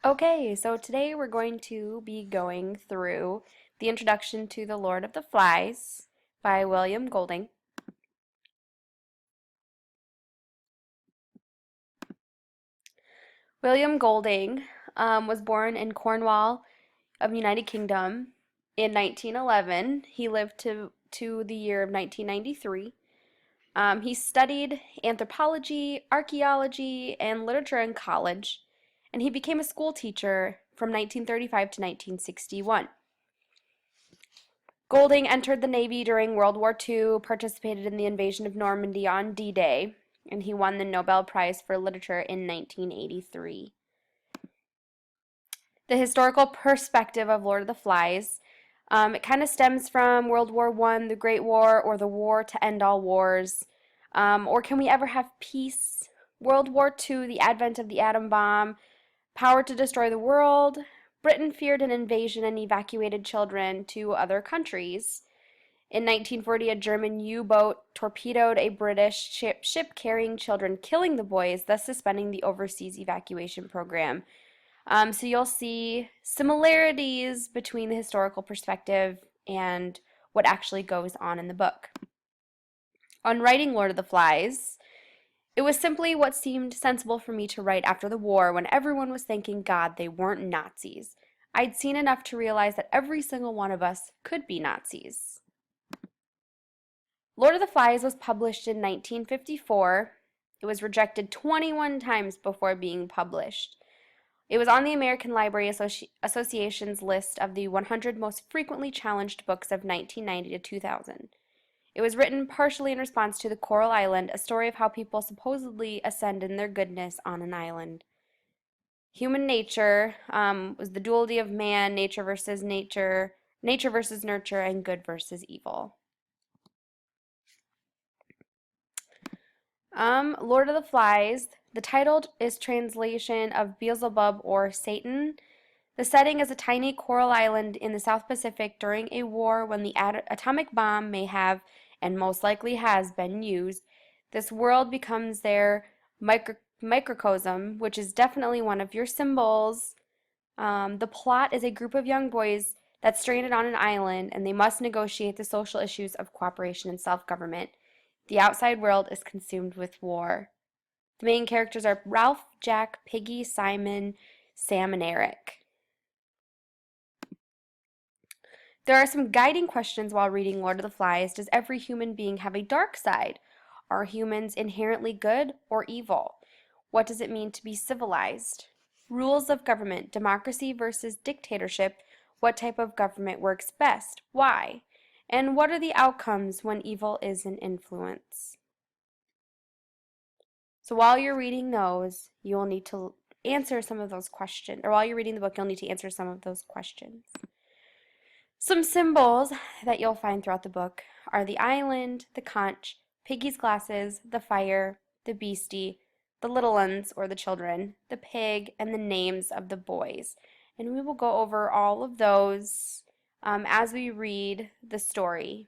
Okay, so today we're going to be going through the introduction to The Lord of the Flies by William Golding. William Golding was born in Cornwall of the United Kingdom in 1911. He lived to the year of 1993. He studied anthropology, archaeology, and literature in college, and he became a school teacher from 1935 to 1961. Golding entered the Navy during World War II, participated in the invasion of Normandy on D-Day, and he won the Nobel Prize for Literature in 1983. The historical perspective of Lord of the Flies, it kind of stems from World War I, the Great War, or the war to end all wars. Or can we ever have peace? World War II, the advent of the atom bomb, power to destroy the world. Britain feared an invasion and evacuated children to other countries. In 1940, a German U-boat torpedoed a British ship carrying children, killing the boys, thus suspending the overseas evacuation program. So you'll see similarities between the historical perspective and what actually goes on in the book. On writing Lord of the Flies, it was simply what seemed sensible for me to write after the war when everyone was thanking God they weren't Nazis. I'd seen enough to realize that every single one of us could be Nazis. Lord of the Flies was published in 1954. It was rejected 21 times before being published. It was on the American Library Association's list of the 100 most frequently challenged books of 1990 to 2000. It was written partially in response to The Coral Island, a story of how people supposedly ascend in their goodness on an island. Human nature was the duality of man, nature versus nurture, and good versus evil. Lord of the Flies, the title is translation of Beelzebub or Satan. The setting is a tiny coral island in the South Pacific during a war when the atomic bomb may have, and most likely has, been used. This world becomes their microcosm, which is definitely one of your symbols. The plot is a group of young boys that's stranded on an island, and they must negotiate the social issues of cooperation and self-government. The outside world is consumed with war. The main characters are Ralph, Jack, Piggy, Simon, Sam, and Eric. There are some guiding questions while reading Lord of the Flies. Does every human being have a dark side? Are humans inherently good or evil? What does it mean to be civilized? Rules of government, democracy versus dictatorship. What type of government works best? Why? And what are the outcomes when evil is an influence? So while you're reading those, you will need to answer some of those questions, or while you're reading the book, you'll need to answer some of those questions. Some symbols that you'll find throughout the book are the island, the conch, Piggy's glasses, the fire, the beastie, the little ones or the children, the pig, and the names of the boys. And we will go over all of those as we read the story.